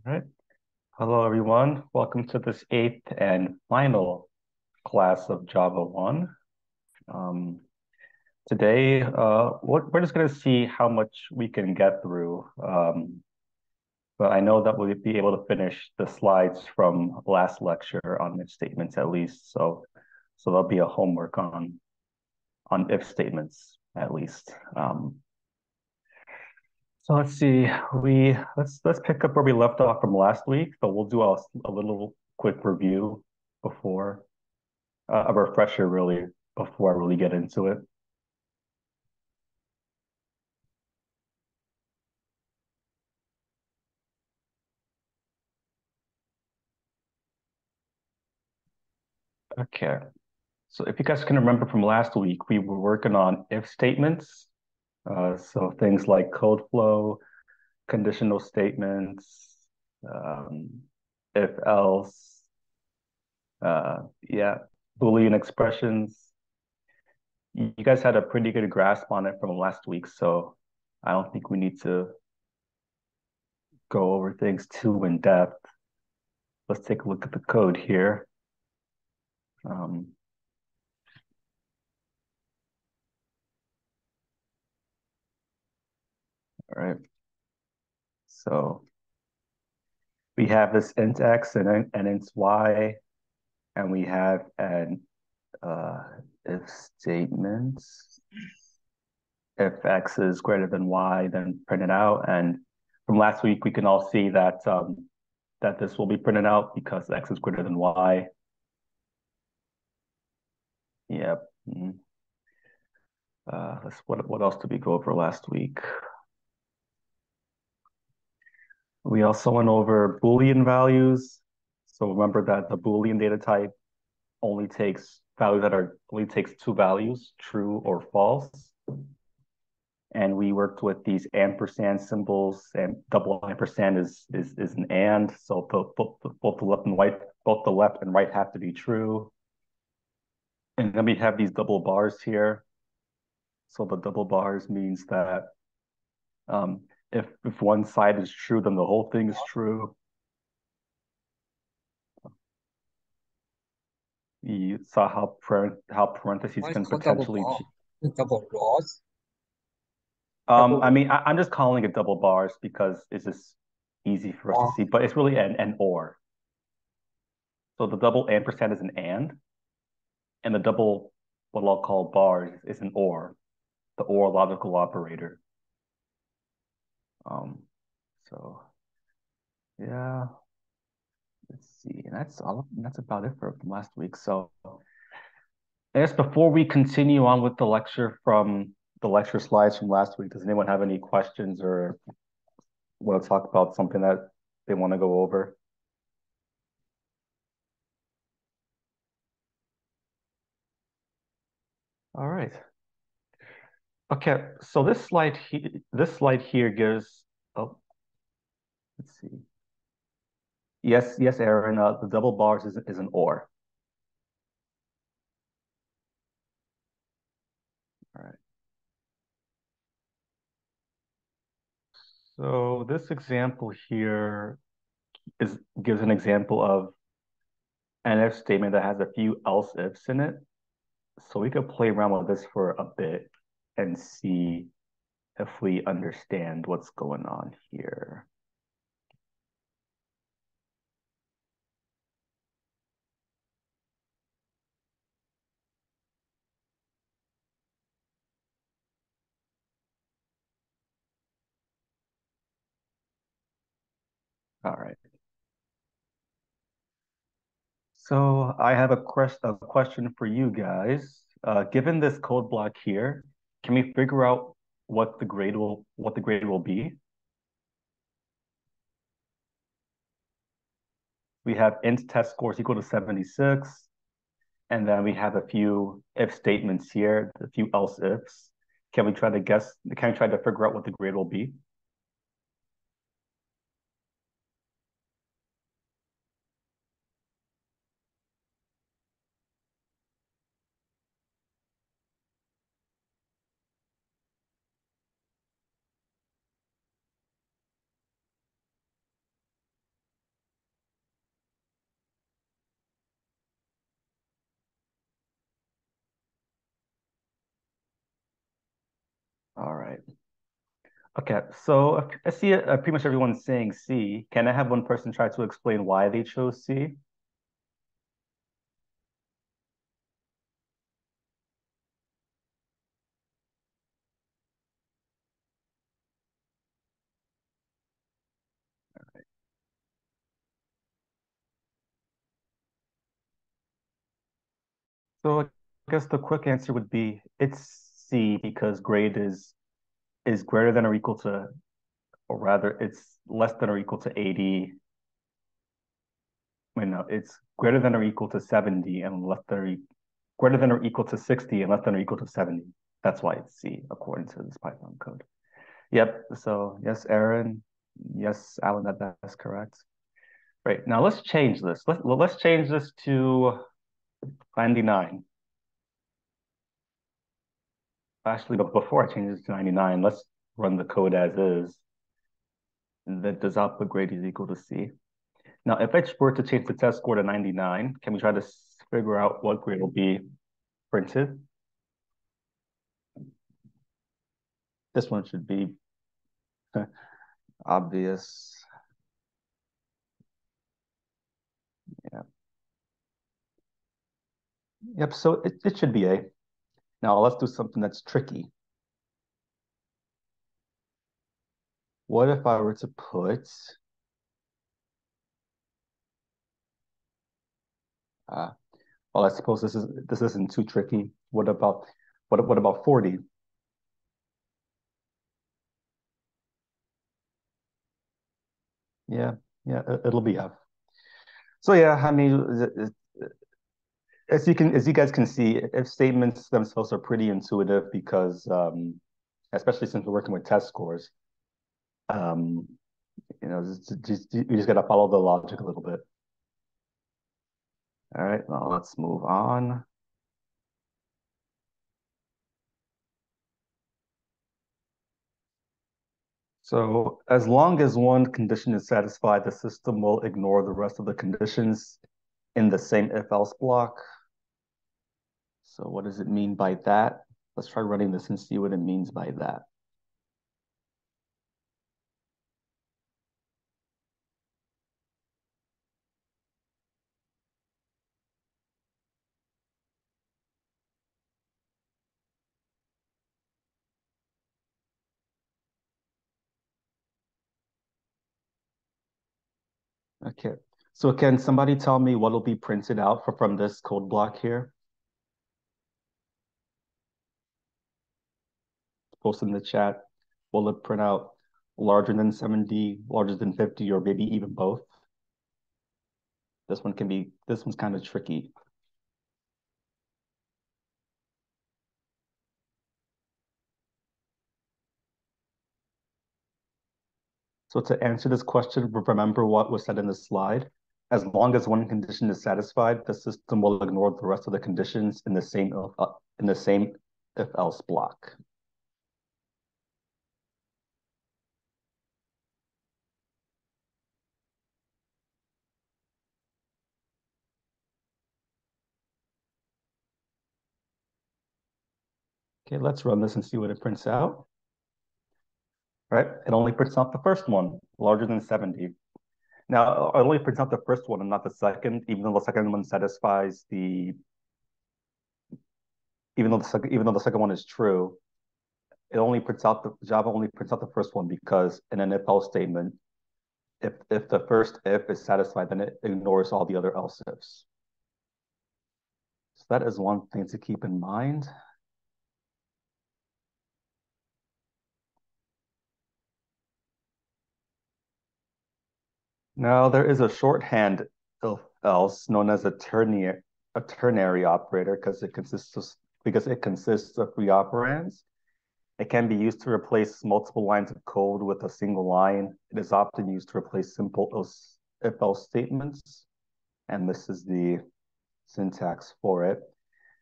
Right. Hello, everyone. Welcome to this eighth and final class of Java 1. Um, Today, we're just going to see how much we can get through. But I know that we'll be able to finish the slides from last lecture on if statements at least. So there'll be a homework on if statements at least. So let's see. Let's pick up where we left off from last week, but we'll do a little quick review before a refresher really before I really get into it. Okay. So if you guys can remember from last week, we were working on if statements. So things like code flow, conditional statements, um, if else, yeah, Boolean expressions. You guys had a pretty good grasp on it from last week, so I don't think we need to go over things too in depth. Let's take a look at the code here. Um, all right. So we have this int x and int y, and we have an uh, if statement. If x is greater than y, then print it out. And from last week, we can all see that that this will be printed out because x is greater than y. Yep. What else did we go over last week? We also went over Boolean values. So remember that the Boolean data type only takes two values, true or false. And we worked with these ampersand symbols, and double ampersand is an and. So both the left and right have to be true. And then we have these double bars here. So the double bars means that if one side is true, then the whole thing is true. You saw how parentheses Why it's can called double potentially. bar? Double rows? I Double mean, I'm just calling it double bars because it's just easy for us to bar. see, but it's really an or. So the double ampersand is an and the double what I'll call bars is an or, the or logical operator. Um, so yeah, let's see, and that's about it for from last week. So I guess before we continue on with the lecture from the lecture slides from last week, does anyone have any questions or want to talk about something that they want to go over? All right. Okay, so this slide here gives, oh, let's see. Yes, Aaron, the double bars is an or. All right. So this example here is gives an example of an if statement that has a few else ifs in it. So we could play around with this for a bit and see if we understand what's going on here. All right. So I have a question for you guys. Given this code block here, can we figure out what the grade will be? We have int test scores equal to 76, and then we have a few if statements here, a few else ifs. Can we try to figure out what the grade will be? right. Okay, so I see pretty much everyone's saying C. Can I have one person try to explain why they chose C? So I guess the quick answer would be it's C because grade is greater than or equal to, or rather, it's less than or equal to 80. Wait, no, it's greater than or equal to 70 and less than greater than or equal to 60 and less than or equal to 70. That's why it's C according to this Python code. Yep. So yes, Aaron. Yes, Alan, that's correct. Right. Now let's change this. Let's change this to 99. Actually, but before I change this to 99, let's run the code as is. And that does output grade is equal to C. Now, if I were to change the test score to 99, can we try to figure out what grade will be printed? This one should be obvious. Yeah. Yep, so it should be A. Now let's do something that's tricky. What if I were to put uh well, I suppose this isn't too tricky. What about 40? Yeah, yeah, it'll be F. So yeah, I mean, as you guys can see, if statements themselves are pretty intuitive because especially since we're working with test scores, um, you just gotta follow the logic a little bit. All right, now let's move on. So as long as one condition is satisfied, the system will ignore the rest of the conditions in the same if-else block. So what does it mean by that? Let's try running this and see what it means by that. Okay. So can somebody tell me what will be printed out from this code block here? Post in the chat. Will it print out larger than 70, larger than 50, or maybe even both? This one's kind of tricky. So to answer this question, remember what was said in the slide. As long as one condition is satisfied, the system will ignore the rest of the conditions in the same if else block. Okay, let's run this and see what it prints out. Right? It only prints out the first one, larger than 70. Now, it only prints out the first one and not the second, even though the second one satisfies the even though the second one is true, it only prints out the Java only prints out the first one because in an if else statement, if the first if is satisfied, then it ignores all the other else ifs. So that is one thing to keep in mind. Now there is a shorthand if else known as a ternary operator because it consists of three operands. It can be used to replace multiple lines of code with a single line. It is often used to replace simple if else statements. And this is the syntax for it.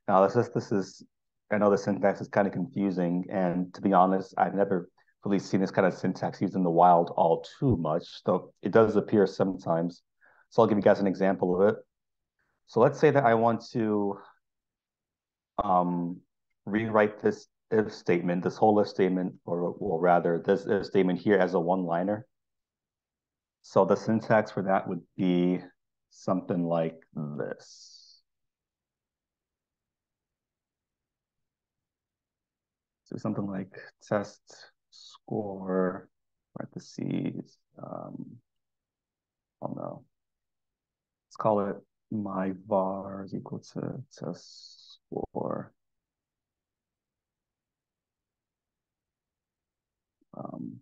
Now, I know the syntax is kind of confusing. And to be honest, I've never really seen this kind of syntax used in the wild all too much, though it does appear sometimes. So I'll give you guys an example of it. So let's say that I want to um, rewrite this if statement, this whole if statement, or well, rather, this if statement here as a one-liner. So the syntax for that would be something like this. So something like test score, parentheses, oh no, let's call it my var is equal to test score. Um,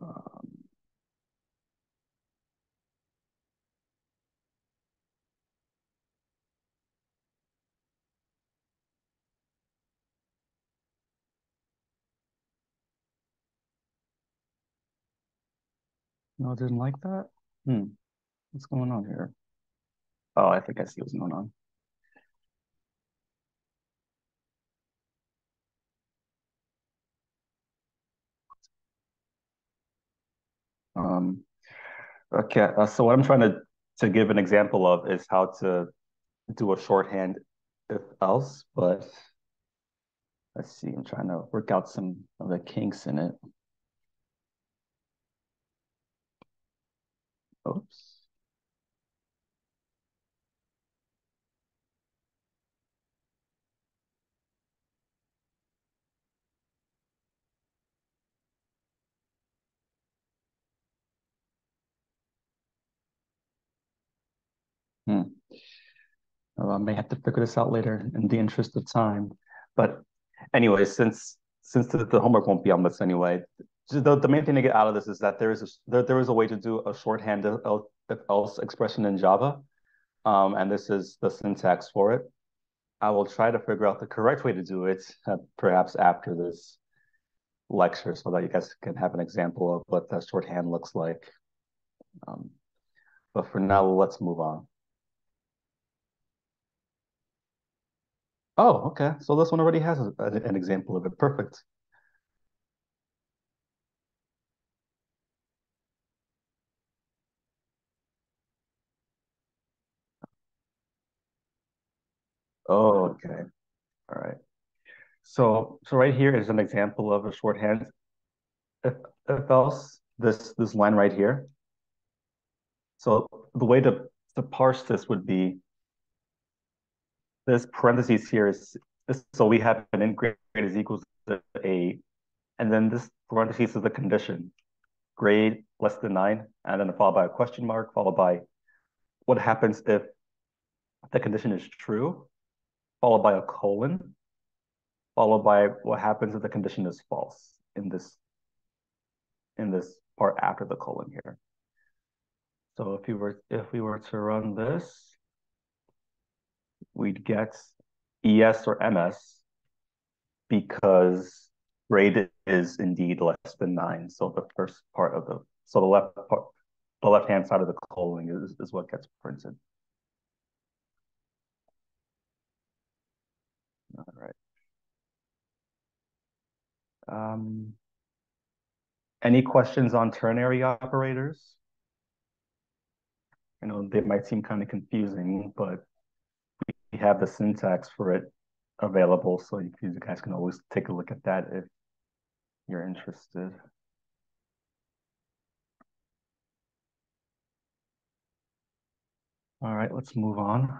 um, no, I didn't like that. Hmm, what's going on here? Oh, I think I see what's going on. Um, okay, so what I'm trying to give an example of is how to do a shorthand if else, but let's see, I'm trying to work out some of the kinks in it. Oops. Hmm. Well, I may have to figure this out later in the interest of time. But anyway, since the homework won't be on this anyway, the main thing to get out of this is that there is a way to do a shorthand if else expression in Java, and this is the syntax for it. I will try to figure out the correct way to do it, perhaps after this lecture, so that you guys can have an example of what the shorthand looks like. Um, but for now, let's move on. Oh, okay. So this one already has an example of it. Perfect. Oh, okay. All right. So right here is an example of a shorthand. If if else, this line right here. So the way to parse this would be this parentheses here is this. So we have an int grade is equals to a, and then this parentheses is the condition, grade less than 9, and then followed by a question mark, followed by what happens if the condition is true, followed by a colon, followed by what happens if the condition is false in this part after the colon here. So if we were to run this, we'd get ES or MS because grade is indeed less than 9. So the first part of the left part, the left hand side of the colon is what gets printed. All right. Um, any questions on ternary operators? I know they might seem kind of confusing, but we have the syntax for it available, so you guys can always take a look at that if you're interested. All right, let's move on.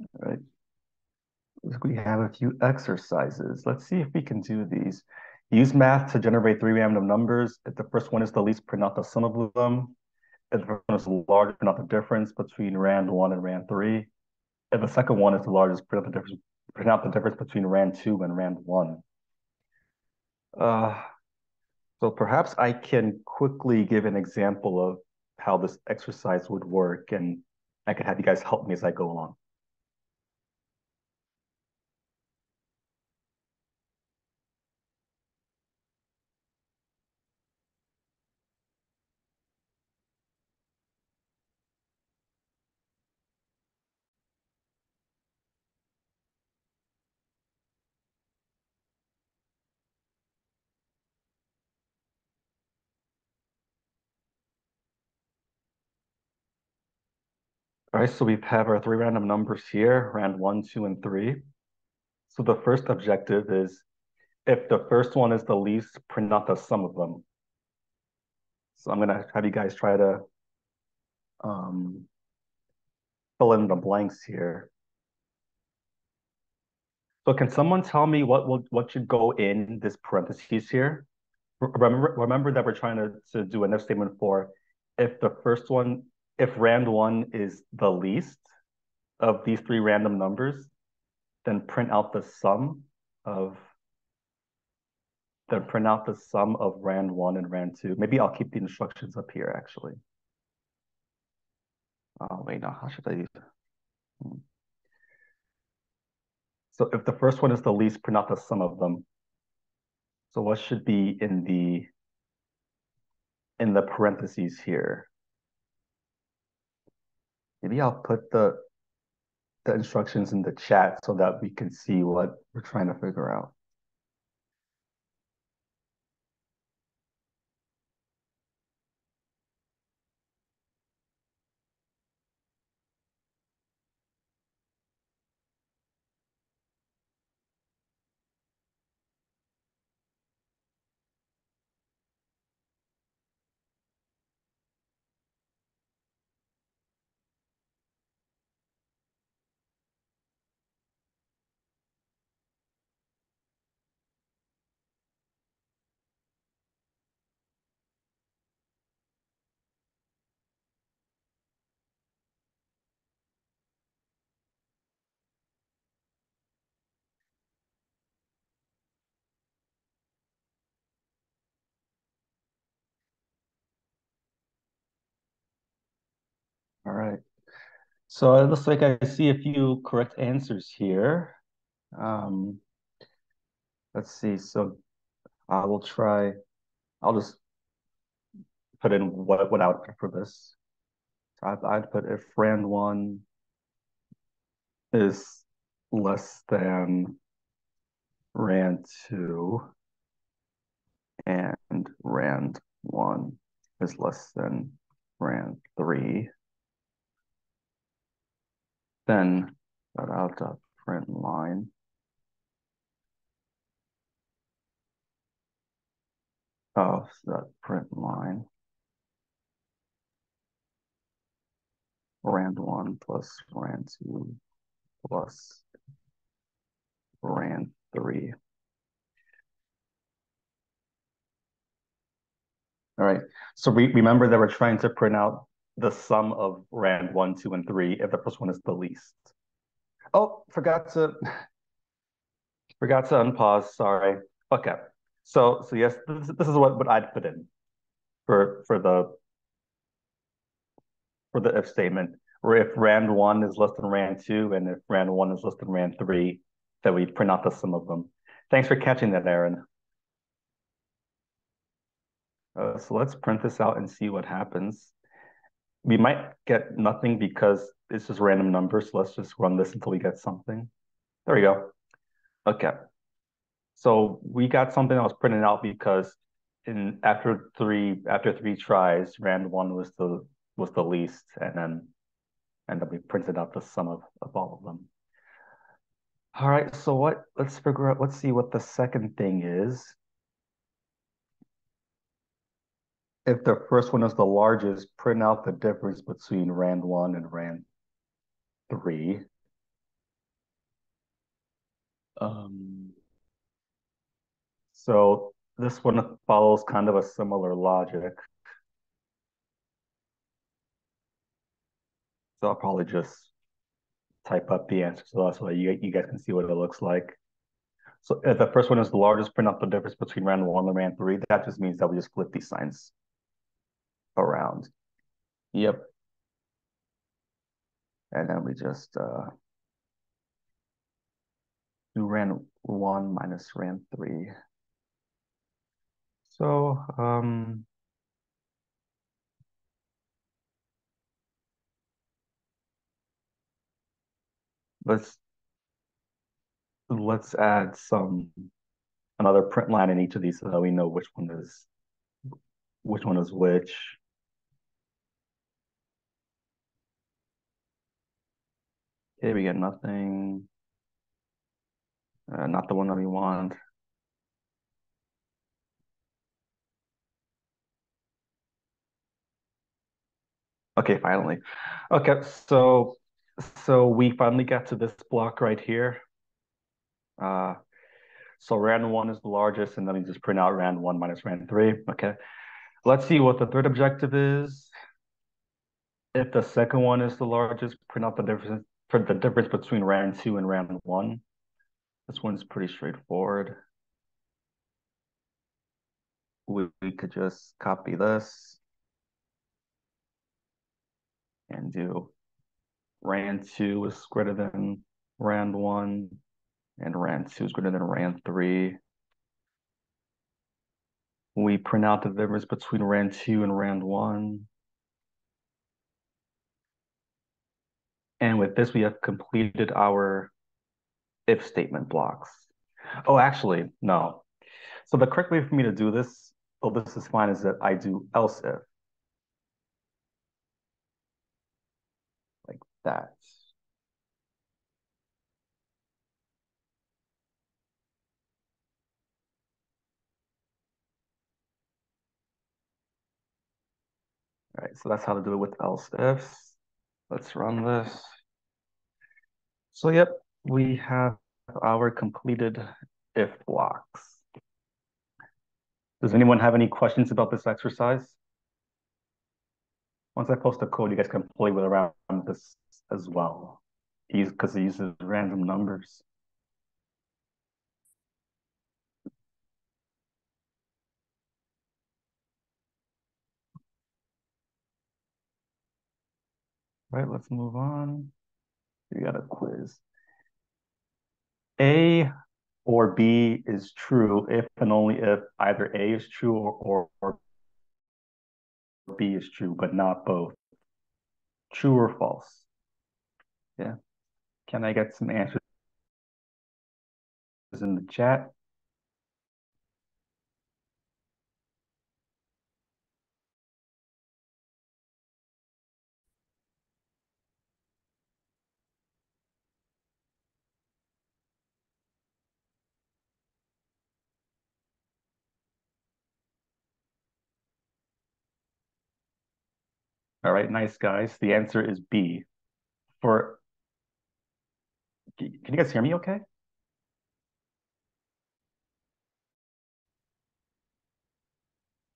All right, we have a few exercises. Let's see if we can do these. Use math to generate three random numbers. If the first one is the least, print out the sum of them. If the first one is larger, print out the difference between rand 1 and rand 3. If the second one is the largest, print out the difference between rand 2 and rand 1. Uh, so perhaps I can quickly give an example of how this exercise would work, and I can have you guys help me as I go along. All right, so we have our three random numbers here, rand 1, 2, and 3. So the first objective is if the first one is the least, print out the sum of them. So I'm gonna have you guys try to um, fill in the blanks here. So can someone tell me what should go in this parentheses here? Remember that we're trying to do an if statement for if the first one, if rand 1 is the least of these three random numbers, then of print out the sum of rand 1 and rand 2. Maybe I'll keep the instructions up here actually. Oh wait, no, how should I use it? So if the first one is the least, print out the sum of them. So what should be in the parentheses here? Maybe I'll put the instructions in the chat so that we can see what we're trying to figure out. All right. So it looks like I see a few correct answers here. Um, let's see. So I will try. I'll just put in what I would put for this. So I'd put if rand 1 is less than rand 2 and rand 1 is less than rand 3, then out the print line. Oh, so that print line. Rand 1 plus rand 2 plus rand 3. All right. So remember that we're trying to print out the sum of rand 1, 2, and 3 if the first one is the least. Oh, forgot to unpause. Sorry. Okay. So yes, this is what I'd put in for the if statement, where if rand 1 is less than rand 2 and if rand 1 is less than rand 3, that we print out the sum of them. Thanks for catching that, Aaron. So let's print this out and see what happens. We might get nothing because it's just random numbers. So let's just run this until we get something. There we go. Okay. So we got something that was printed out because after three tries, rand 1 was the least, and then we printed out the sum of all of them. All right, so let's see what the second thing is. If the first one is the largest, print out the difference between rand 1 and rand 3. Um, so this one follows kind of a similar logic. So I'll probably just type up the answer so that's why you guys can see what it looks like. So if the first one is the largest, print out the difference between rand 1 and rand 3. That just means that we just flip these signs around. Yep. And then we just do rand 1 minus rand 3. So let's add another print line in each of these so that we know which one is which. Okay, we get nothing. Not the one that we want. Okay, finally. Okay, so we finally got to this block right here. Uh, so rand one is the largest, and then we just print out rand one minus rand three. Okay, let's see what the third objective is. If the second one is the largest, print out the difference for the difference between rand two and rand one. This one's pretty straightforward. We could just copy this and do rand two is greater than rand one, and rand two is greater than rand three. We print out the difference between rand two and rand one. And with this, we have completed our if statement blocks. Oh, actually, no. So the correct way for me to do this, oh, this is fine, is that I do else if, like that. All right, so that's how to do it with else ifs. Let's run this. So yep, we have our completed if blocks. Does anyone have any questions about this exercise? Once I post the code, you guys can play with around this as well, because it uses random numbers. All right, let's move on. We got a quiz. A or B is true if and only if either A is true or B is true, but not both. True or false? Yeah. Can I get some answers in the chat? All right, nice guys. The answer is B. For Can you guys hear me okay?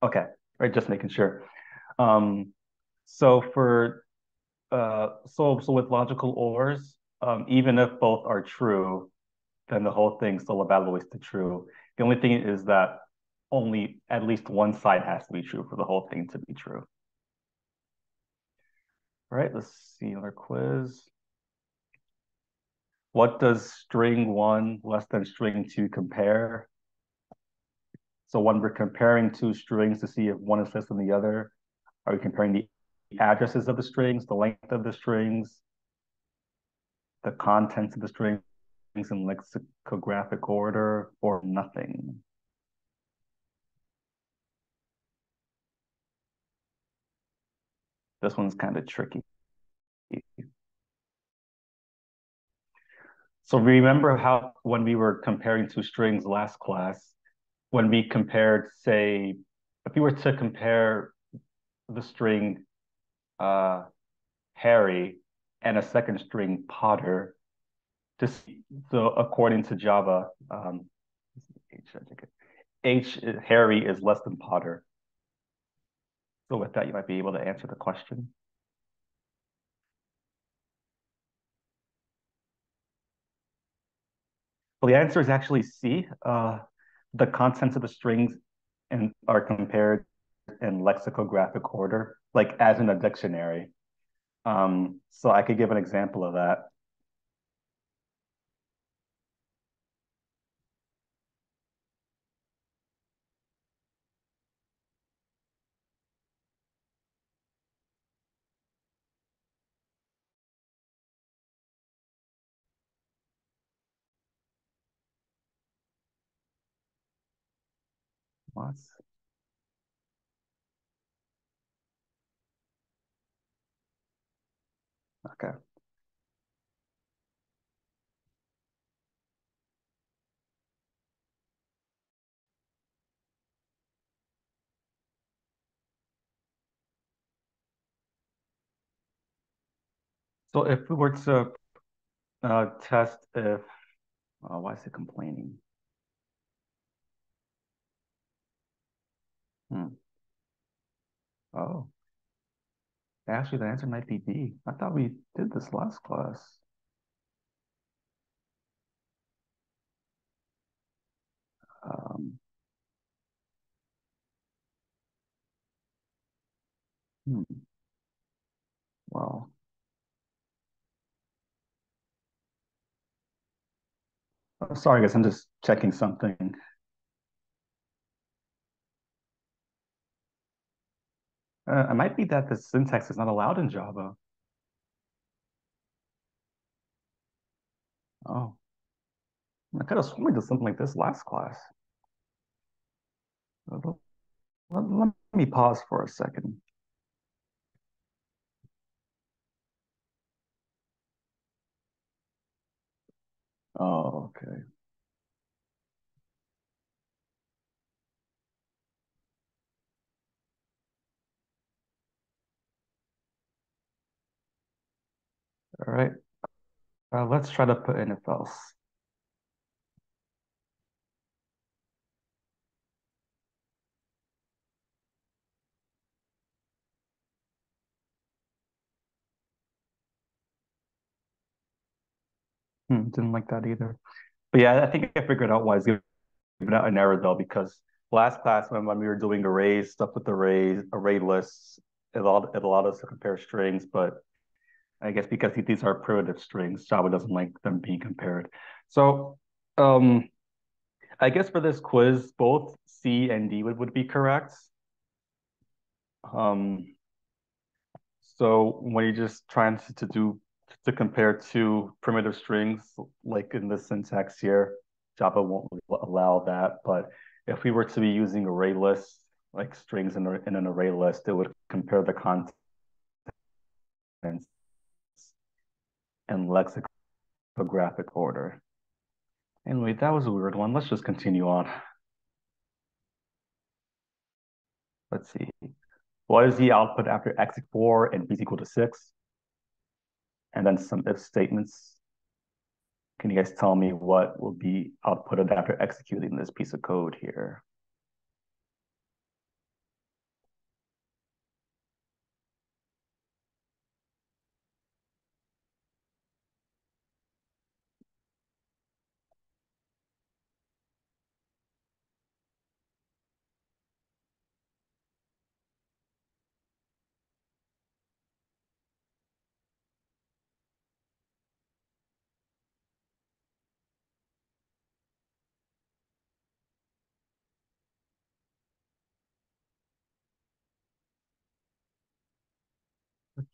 Okay. All right, just making sure. Um, so for so with logical ors, even if both are true, then the whole thing still evaluates to true. The only thing is that only at least one side has to be true for the whole thing to be true. All right, let's see another quiz. What does string one less than string two compare? So when we're comparing two strings to see if one is less than the other, are we comparing the addresses of the strings, the length of the strings, the contents of the strings in lexicographic order, or nothing? This one's kind of tricky. So remember how when we were comparing two strings last class, when we compared, say, if we were to compare the string uh, Harry and a second string Potter, just so according to Java, H Harry is less than Potter. So with that, you might be able to answer the question. Well, the answer is actually C. The contents of the strings are compared in lexicographic order, like as in a dictionary. So I could give an example of that. What? Okay. So if we were to test if, why is it complaining? Hmm. Oh, actually, the answer might be D. I thought we did this last class. Um, hmm. Well, sorry, guys, I'm just checking something. It might be that the syntax is not allowed in Java. Oh, I could have sworn we did something like this last class. Let me pause for a second. Oh, okay. All right. Let's try to put in if else. Didn't like that either. But yeah, I think I figured out why it's giving out an error though, because last class when we were doing arrays, stuff with arrays, array lists, it allowed us to compare strings, but I guess because these are primitive strings, Java doesn't like them being compared. So um I guess for this quiz, both C and D would be correct. Um, so when you're just trying to compare two primitive strings, like in the syntax here, Java won't allow that. But if we were to be using array lists, like strings in an array list, it would compare the contents in lexicographic order. Anyway, that was a weird one. Let's just continue on. Let's see. What is the output after x equals 4 and b is equal to 6? And then some if statements. Can you guys tell me what will be outputted after executing this piece of code here?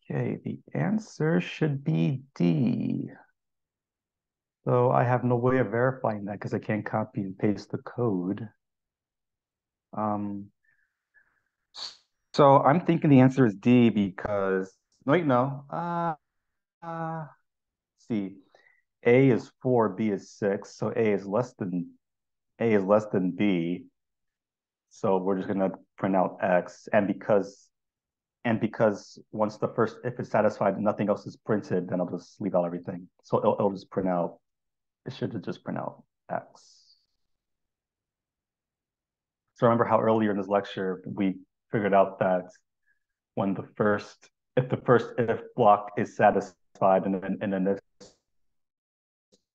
Okay, the answer should be D. So I have no way of verifying that because I can't copy and paste the code. Um, so I'm thinking the answer is D because, wait, no. See, A is 4, B is 6, so A is less than B. So we're just gonna print out X, and because once the first if is satisfied, nothing else is printed, then I'll just leave out everything. So it'll just print out. It should just print out X. So remember how earlier in this lecture we figured out that when the first if block is satisfied, and then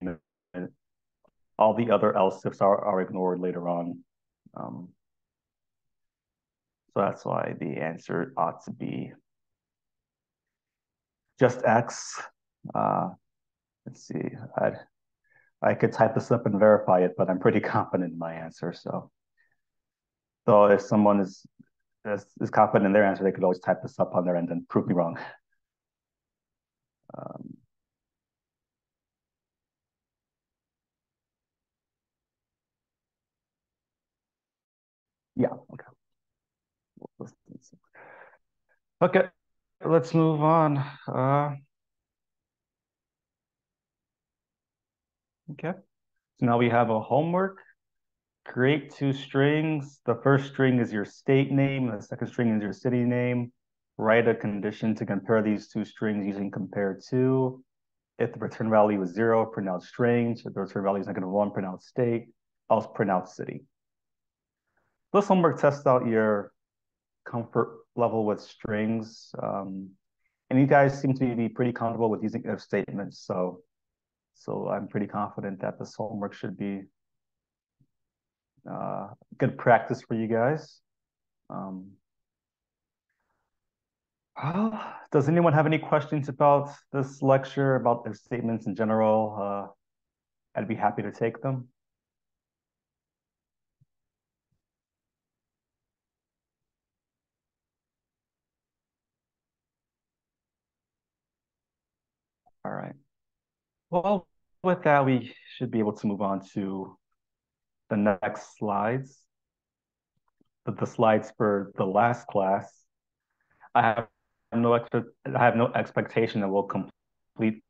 if all the other else ifs are ignored later on. Um, so that's why the answer ought to be just X. Uh, let's see. I I could type this up and verify it, but I'm pretty confident in my answer. So if someone is confident in their answer, they could always type this up on their end and prove me wrong. Um, yeah. Okay. Okay. Let's move on. Okay. So now we have a homework. Create two strings. The first string is your state name. The second string is your city name. write a condition to compare these two strings using compare to. If the return value is 0, print out strange. If the return value is -1, print out state, else print out city. This homework tests out your comfort level with strings. And you guys seem to be pretty comfortable with using if statements. So I'm pretty confident that this homework should be good practice for you guys. Does anyone have any questions about this lecture, about if statements in general? I'd be happy to take them. All right. Well, with that, we should be able to move on to the next slides. The slides for the last class. I have I have no expectation that we'll complete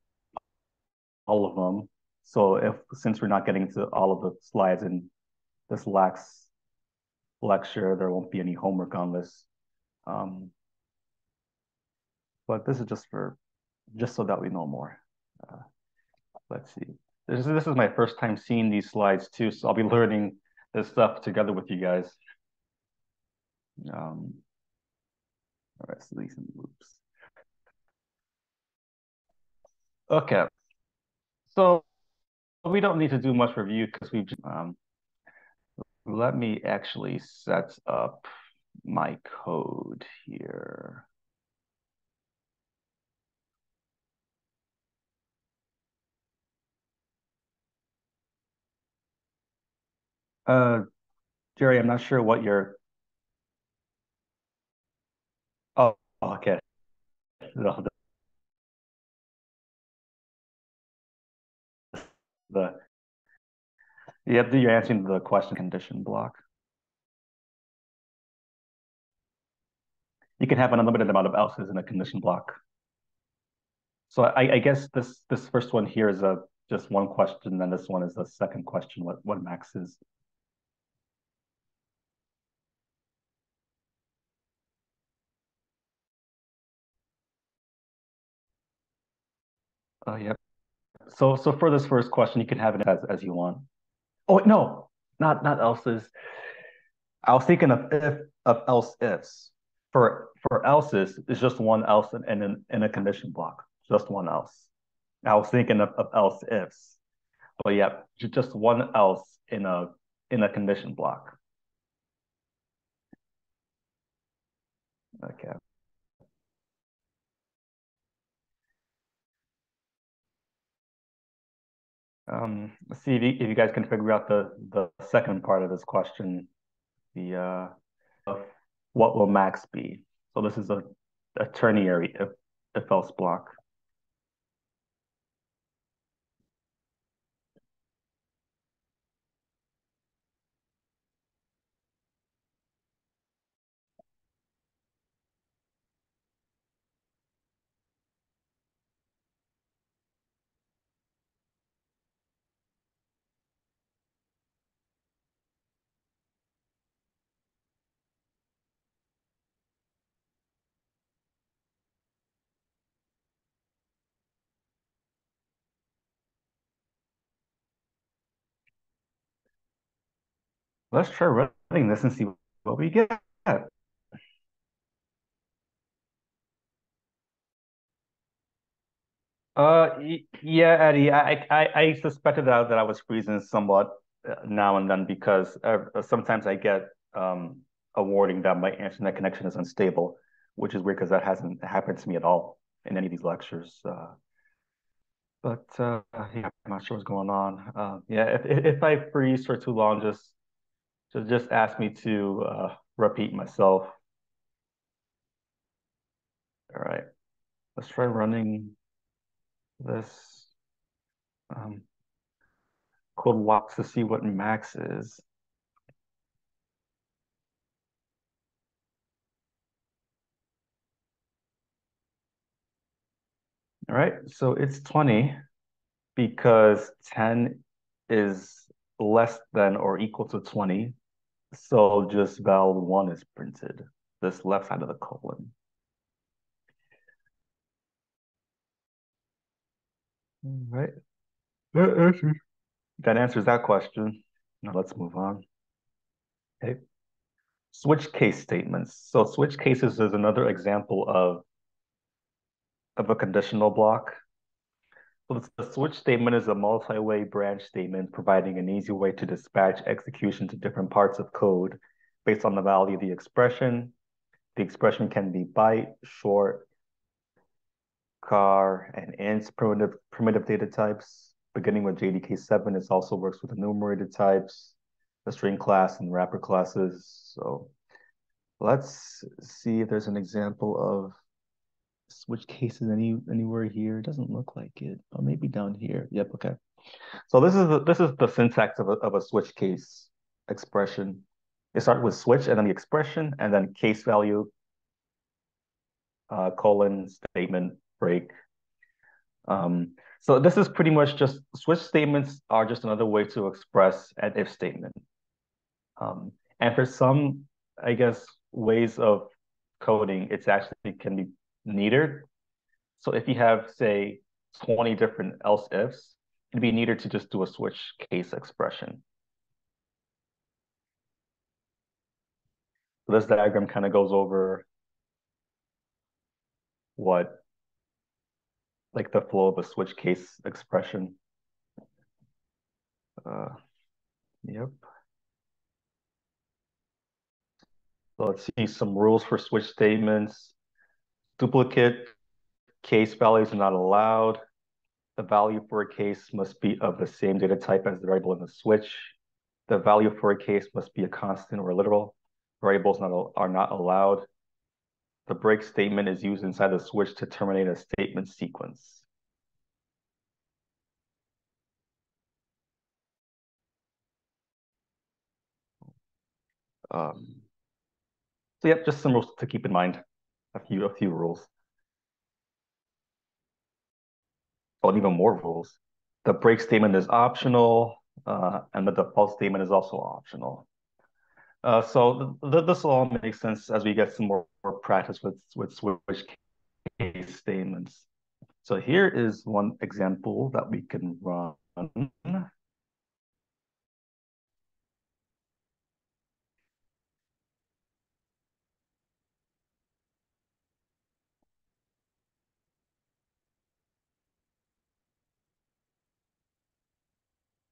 all of them. So since we're not getting to all of the slides in this last lecture, there won't be any homework on this. But this is just so that we know more. Let's see. This is my first time seeing these slides too, so I'll be learning this stuff together with you guys. All right, so these loops. Okay. So we don't need to do much review because we've let me actually set up my code here. Jerry, I'm not sure what your oh okay. The you're answering the question condition block. You can have an unlimited amount of else's in a condition block. So I guess this first one here is just one question, then this one is the second question, what max is. Oh yeah. So for this first question, you can have it as you want. Oh no, not else's. I was thinking of else ifs. For else's, it's just one else in a condition block, just one else. I was thinking of else ifs, but yeah, just one else in a condition block. Okay. Let's see if you guys can figure out the second part of this question. The what will max be? So this is a ternary if else block. Let's try running this and see what we get. Yeah, Eddie, I suspected that I was freezing somewhat now and then because sometimes I get a warning that my internet connection is unstable, which is weird because that hasn't happened to me at all in any of these lectures. But yeah, I'm not sure what's going on. Yeah, if I freeze for too long, just ask me to repeat myself. All right, let's try running this code walks to see what max is. All right, so it's 20 because 10 is less than or equal to 20. So just val1 is printed, this left side of the colon. Right. That answers that question. Now let's move on. Okay. Switch case statements. So switch cases is another example of a conditional block. So the switch statement is a multi-way branch statement providing an easy way to dispatch execution to different parts of code based on the value of the expression. The expression can be byte, short, char, and int primitive data types. Beginning with JDK7, it also works with enumerated types, the string class, and wrapper classes. So let's see if there's an example of switch cases anywhere here. It doesn't look like it. Oh, maybe down here. Yep. Okay. So this is the syntax of a switch case expression. It starts with switch and then the expression and then case value colon statement break. So this is pretty much just switch statements are just another way to express an if statement. And for some, I guess, ways of coding, it's actually can be neater. So if you have, say, 20 different else ifs, it'd be neater to just do a switch case expression. So this diagram kind of goes over what, like the flow of a switch case expression. Uh, yep. So let's see some rules for switch statements. Duplicate case values are not allowed. The value for a case must be of the same data type as the variable in the switch. The value for a case must be a constant or literal. Variables are not allowed. The break statement is used inside the switch to terminate a statement sequence. So yep, just some rules to keep in mind. A few rules. Oh, and even more rules. The break statement is optional, and the default statement is also optional. So this will all make sense as we get some more practice with switch case statements. So here is one example that we can run.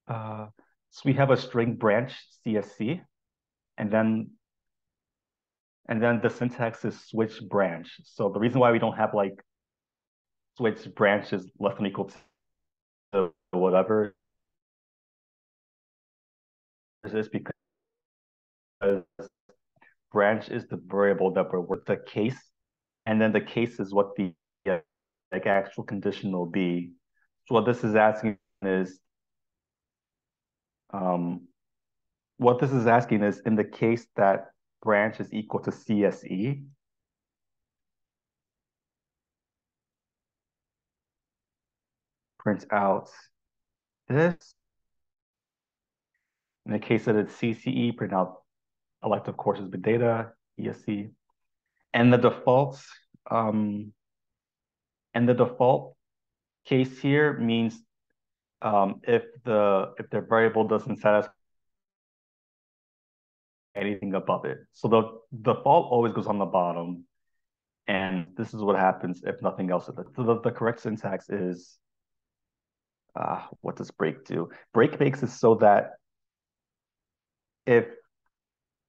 So we have a string branch CSC, and then the syntax is switch branch. So the reason why we don't have like switch branch is less than or equal to whatever is because branch is the variable that we're with the case, and then the case is what the like actual condition will be. So what this is asking is, um, what this is asking is in the case that branch is equal to CSE, print out this. In the case that it's CCE, print out elective courses big data, ESC. And the default, um, and the default case here means if the variable doesn't satisfy anything above it. So the default always goes on the bottom. And this is what happens if nothing else. So the correct syntax is, what does break do? Break makes it so that if,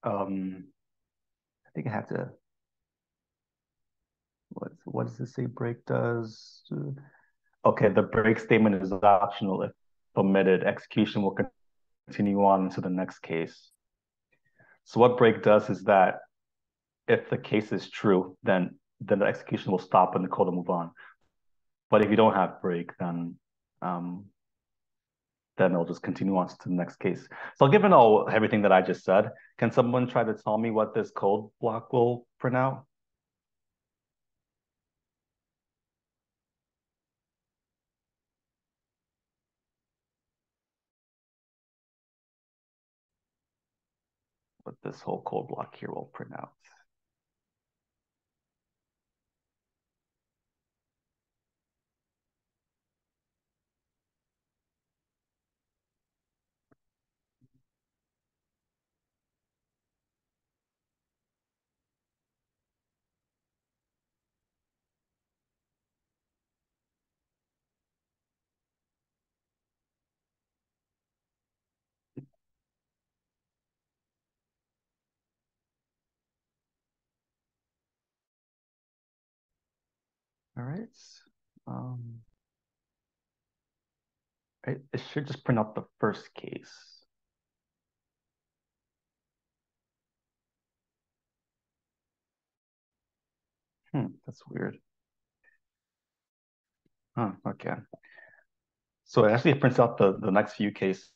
I think I have to, what does this say break does? Okay, the break statement is optional. If omitted, execution will continue on to the next case. So what break does is that if the case is true, then the execution will stop and the code will move on. But if you don't have break, um, then it'll just continue on to the next case. So given everything that I just said, can someone try to tell me what this code block will print out? What this whole code block here will print out? All right. Um, it should just print out the first case. That's weird. Huh, okay. So it actually prints out the next few cases.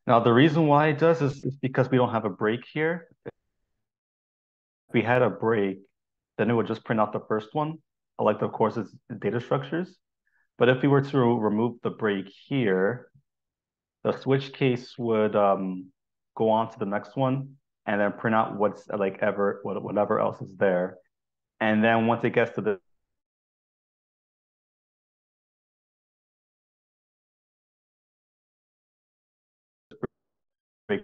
Now, the reason why it does is because we don't have a break here. If we had a break, then it would just print out the first one, like the course's data structures. But if we were to remove the break here, the switch case would go on to the next one and then print out what's like whatever else is there. And then once it gets to the break,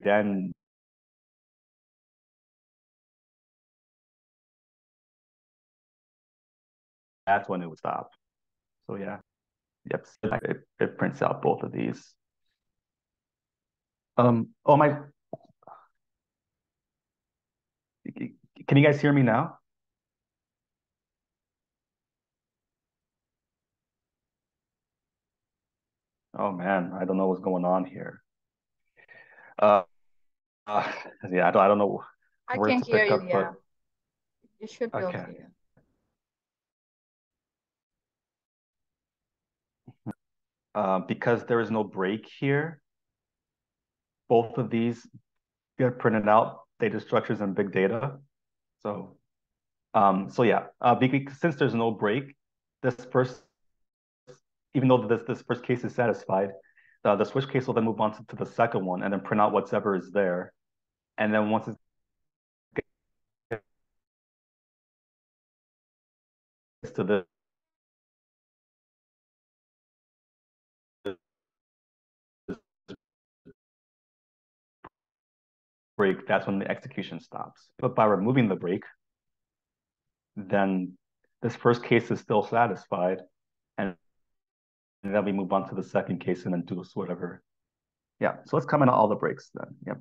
then that's when it would stop. So yeah, yep, it prints out both of these. Oh my, can you guys hear me now? Oh man, I don't know what's going on here. Uh, uh yeah, I don't know I where can to hear pick you, up, yeah. but You should be okay. okay. Because there is no break here, both of these get printed out, data structures and big data. So, so yeah, because since there's no break, this first, even though this first case is satisfied, the switch case will then move on to the second one and then print out whatever is there. And then once it gets to the break, that's when the execution stops. But by removing the break, then this first case is still satisfied, and then we move on to the second case and then do whatever. Yeah, so let's comment on all the breaks then. Yep.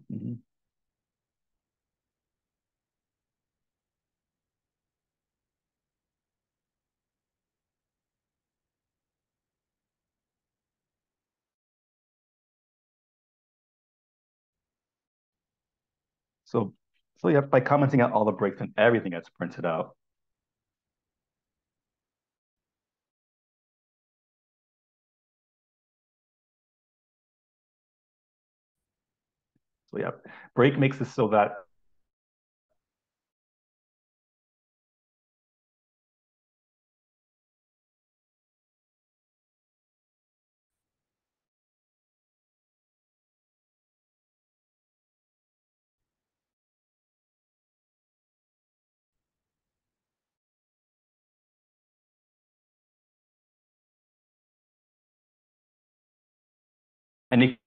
So, so yeah, by commenting on all the breaks and everything gets printed out. So yeah, break makes it so that any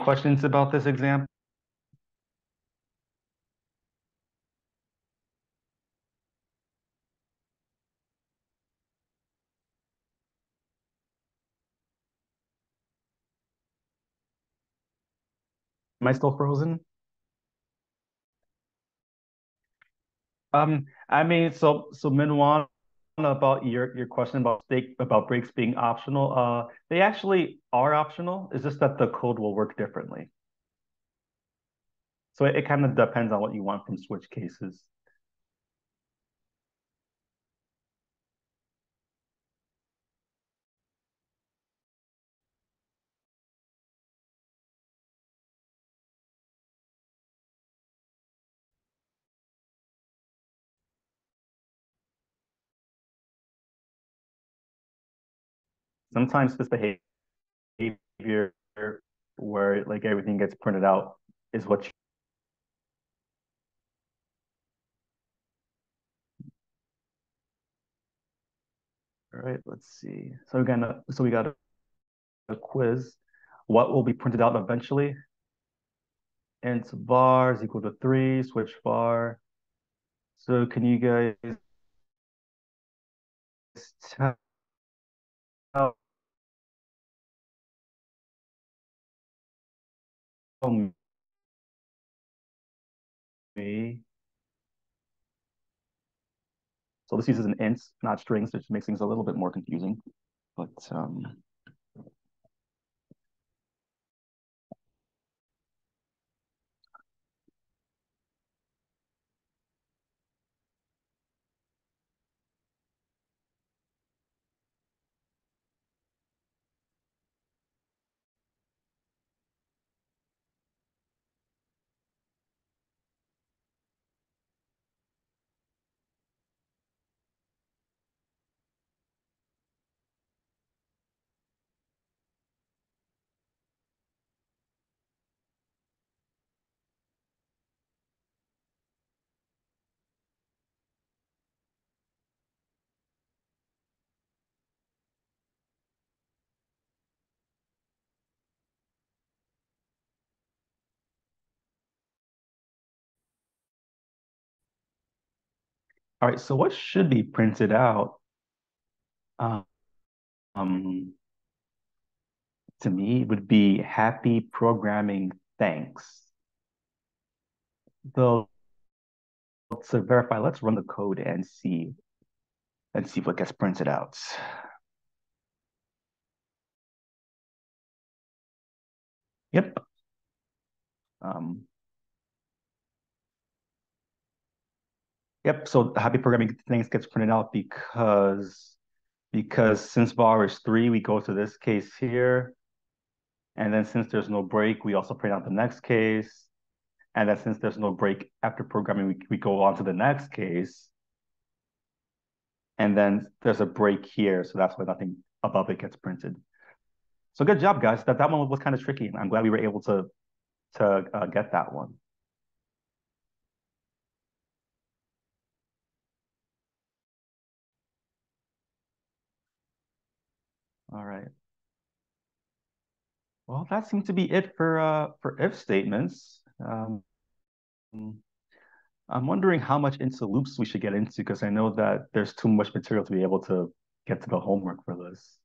questions about this example? Am I still frozen? I mean, so Minwan, about your question about about breaks being optional, they actually are optional. It's just that the code will work differently. So it kind of depends on what you want from switch cases. Sometimes this behavior where like everything gets printed out is what you, all right, let's see. So again, so we got a quiz. What will be printed out eventually? Int var is equal to 3, switch var. So can you guys tell me So this uses an int, not strings, which makes things a little bit more confusing. But all right, so what should be printed out? Um, to me would be happy programming, thanks. Though to verify, let's run the code and see what gets printed out. Yep. Yep. So happy programming things gets printed out because since var is 3, we go to this case here. And then since there's no break, we also print out the next case. And then since there's no break after programming, we go on to the next case. And then there's a break here. So that's why nothing above it gets printed. So good job, guys. That one was kind of tricky. I'm glad we were able to get that one. All right. Well, that seems to be it for if statements. I'm wondering how much into loops we should get into because I know that there's too much material to be able to get to the homework for this.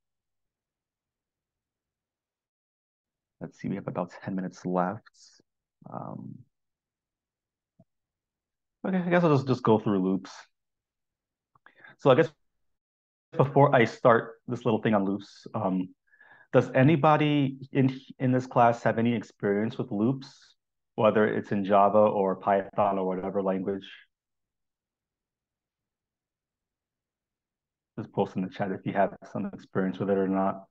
Let's see, we have about 10 minutes left. Okay, I guess I'll just go through loops. So I guess before I start this little thing on loops, does anybody in this class have any experience with loops, whether it's in Java or Python or whatever language? Just post in the chat if you have some experience with it or not.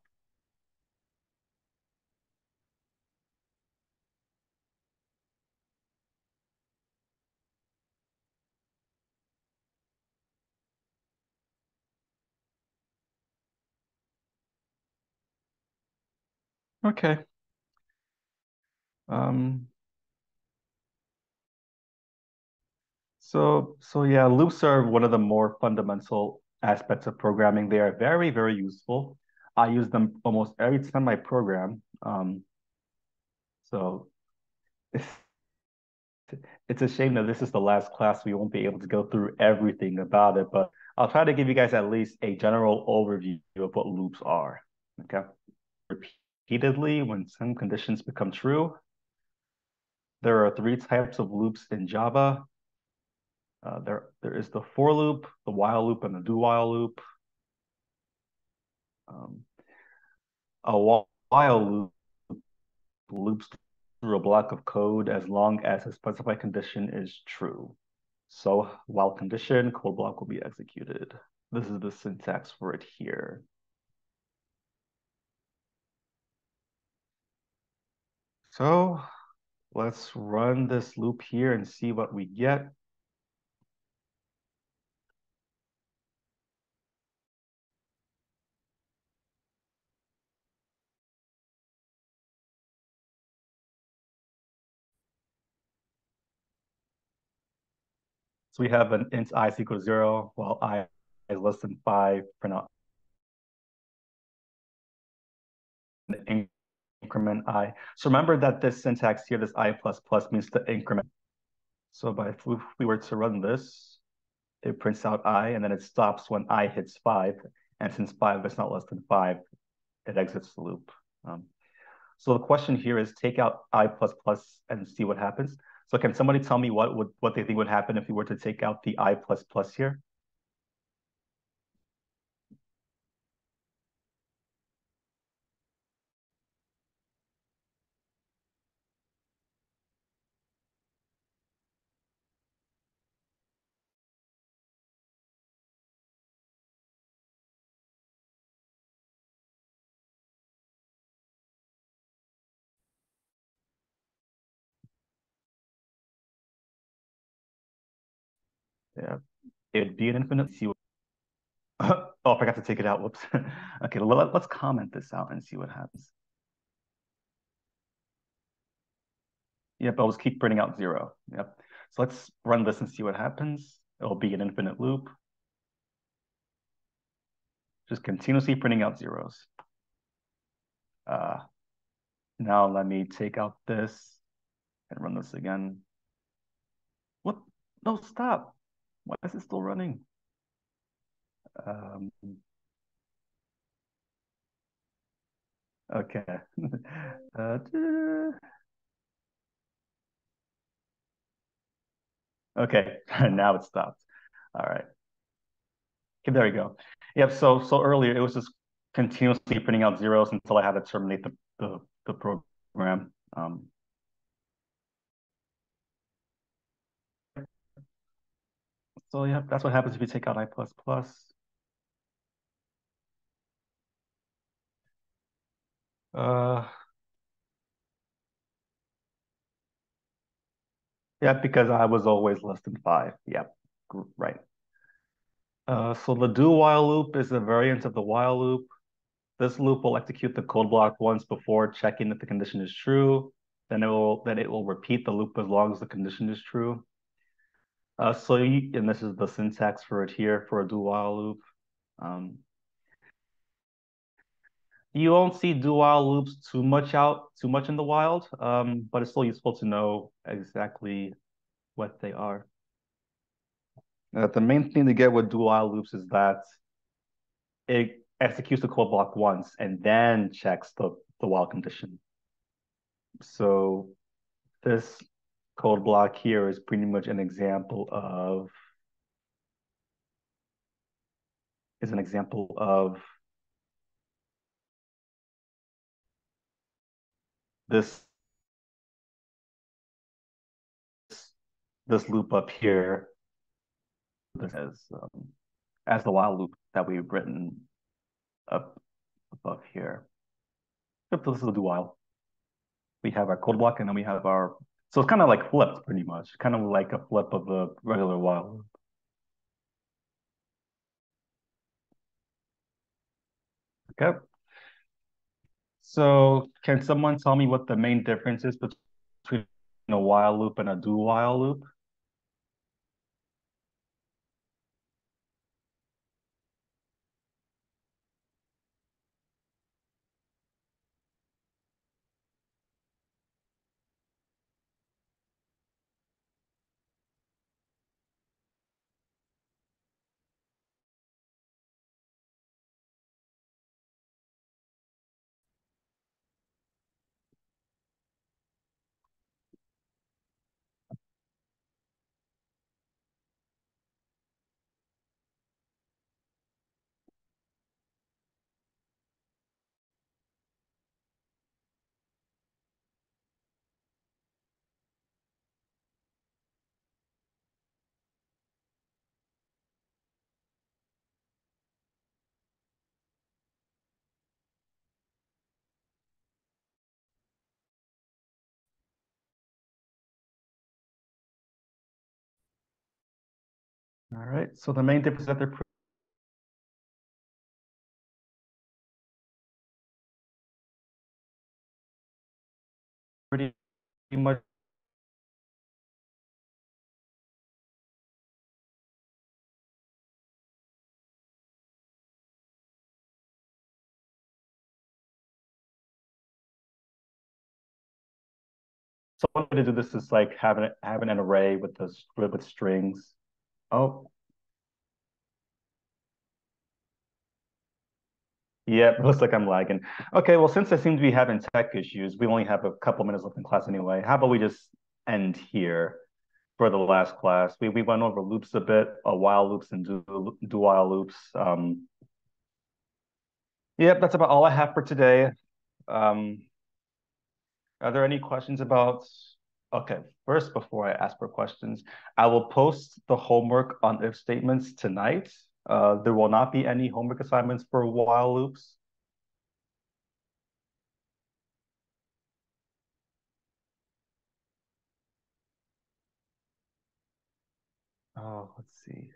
Okay. Um, so yeah, loops are one of the more fundamental aspects of programming. They are very, very useful. I use them almost every time I program. So it's, it's a shame that this is the last class. We won't be able to go through everything about it, but I'll try to give you guys at least a general overview of what loops are. Okay. Repeatedly, when some conditions become true, there are 3 types of loops in Java. There is the for loop, the while loop, and the do while loop. A while loop loops through a block of code as long as a specified condition is true. So while condition, code block will be executed. This is the syntax for it here. So let's run this loop here and see what we get. So we have an int I is equal to 0, while I is less than 5, print out an increment I. So remember that this syntax here, this I++ means to increment. So if we were to run this, it prints out I, and then it stops when I hits 5. And since 5 is not less than 5, it exits the loop. So the question here is take out I++ and see what happens. So can somebody tell me what they think would happen if we were to take out the I++ here? Yeah, it'd be an infinite. See what, oh, I forgot to take it out. Whoops. Okay, let's comment this out and see what happens. Yep, I'll just keep printing out zero. Yep. So let's run this and see what happens. It'll be an infinite loop. Just continuously printing out zeros. Uh, Now let me take out this and run this again. What? No, stop. Why is it still running? Um, okay. Uh, okay, now it stopped. All right. Okay, there we go. Yep, so earlier it was just continuously printing out zeros until I had to terminate the program. So yeah, that's what happens if you take out I++. Uh, yeah, because I was always less than 5. Yep, right. So the do while loop is a variant of the while loop. This loop will execute the code block once before checking that the condition is true. Then it will repeat the loop as long as the condition is true. And this is the syntax for it here for a do while loop. You won't see do while loops too much in the wild, but it's still useful to know exactly what they are. The main thing to get with do while loops is that it executes the code block once and then checks the while condition. So this code block here is pretty much an example of this this loop up here as the while loop that we've written up above here. Yep, this is the do while. We have our code block and then we have our, so it's kind of like flipped pretty much, kind of like a flip of the regular while loop. Okay. So can someone tell me what the main difference is between a while loop and a do while loop? All right. So the main difference is that they're pretty much. So one way to do this is like having an array with strings. Oh, yeah, looks like I'm lagging. Okay, well, since I seem to be having tech issues, we only have a couple minutes left in class anyway. How about we just end here for the last class? We went over loops a bit, while loops and do while loops. Yep, that's about all I have for today. Um, are there any questions about? Okay, first, before I ask for questions, I will post the homework on if statements tonight. There will not be any homework assignments for while loops. Oh, let's see.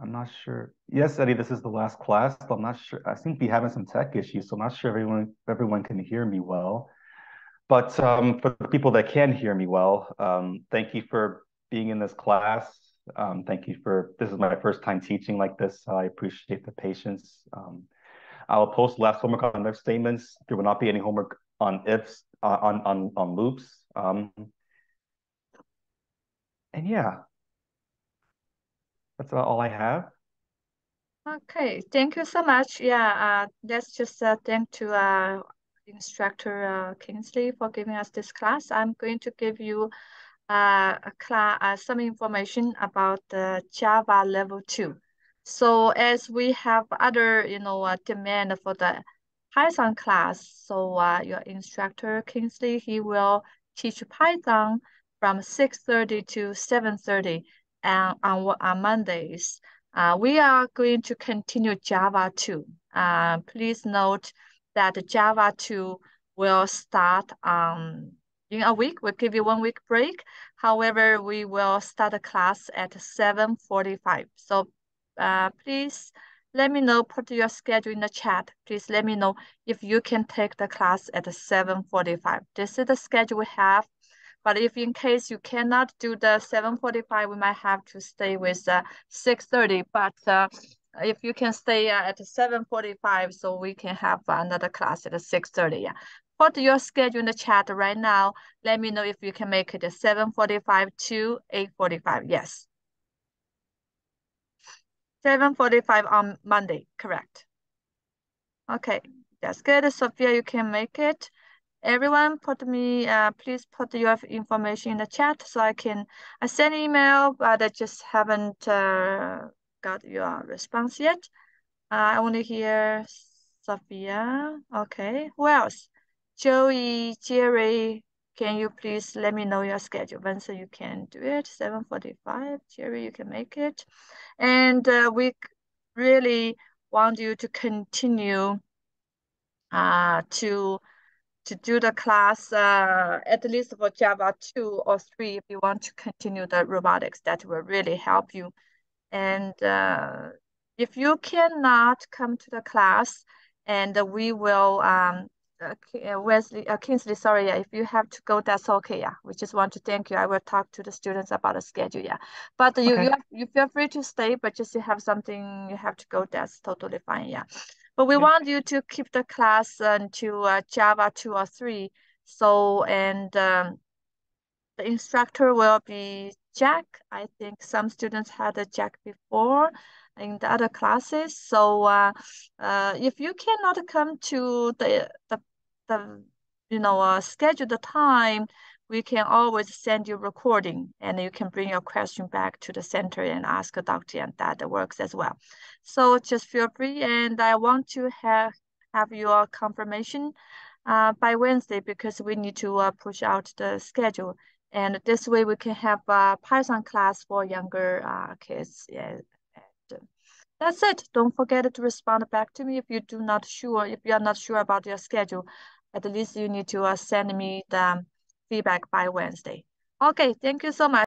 I'm not sure. Yes, Eddie, this is the last class, but I'm not sure. I seem to be having some tech issues, so I'm not sure everyone can hear me well. But for the people that can hear me well, thank you for being in this class. Thank you for this is my first time teaching like this, so I appreciate the patience. I'll post last homework on if statements. There will not be any homework on ifs on loops. And yeah, that's all I have. Okay, thank you so much. Yeah, let's just thank to instructor Kingsley for giving us this class. I'm going to give you a class some information about the Java level 2. So as we have other, demand for the Python class, so your instructor Kingsley, he will teach Python from 6:30 to 7:30 on Mondays. We are going to continue Java 2. Please note that Java 2 will start in a week. We'll give you 1 week break. However, we will start the class at 7:45. So please let me know, put your schedule in the chat. Please let me know if you can take the class at 7:45. This is the schedule we have. But if in case you cannot do the 7:45, we might have to stay with 6:30. But if you can stay at 7:45, so we can have another class at 6:30. Yeah. Put your schedule in the chat right now. Let me know if you can make it 7:45 to 8:45. Yes. 7:45 on Monday, correct. Okay, that's good. Sophia, you can make it. Everyone please put your information in the chat so I send email, but I just haven't got your response yet. I only hear Sophia. Okay, who else? Joey, Jerry, can you please let me know your schedule? Vincent, you can do it. 7:45. Jerry, you can make it. And we really want you to continue to do the class at least for Java 2 or 3 if you want to continue the robotics. That will really help you. And if you cannot come to the class, and we will Kingsley, sorry, yeah, if you have to go, that's okay. Yeah, we just want to thank you. I will talk to the students about the schedule. Yeah, but you feel free to stay, but just you have something you have to go, that's totally fine. Yeah, but we want you to keep the class until Java 2 or 3. So and the instructor will be Jack. I think some students had a Jack before in the other classes. So if you cannot come to the scheduled time, we can always send you recording, and you can bring your question back to the center and ask a doctor, and that works as well. So just feel free, and I want to have your confirmation by Wednesday because we need to push out the schedule. And this way we can have a Python class for younger kids. Yeah. And that's it. Don't forget to respond back to me if you are not sure about your schedule. At least you need to send me the feedback by Wednesday. Okay, thank you so much.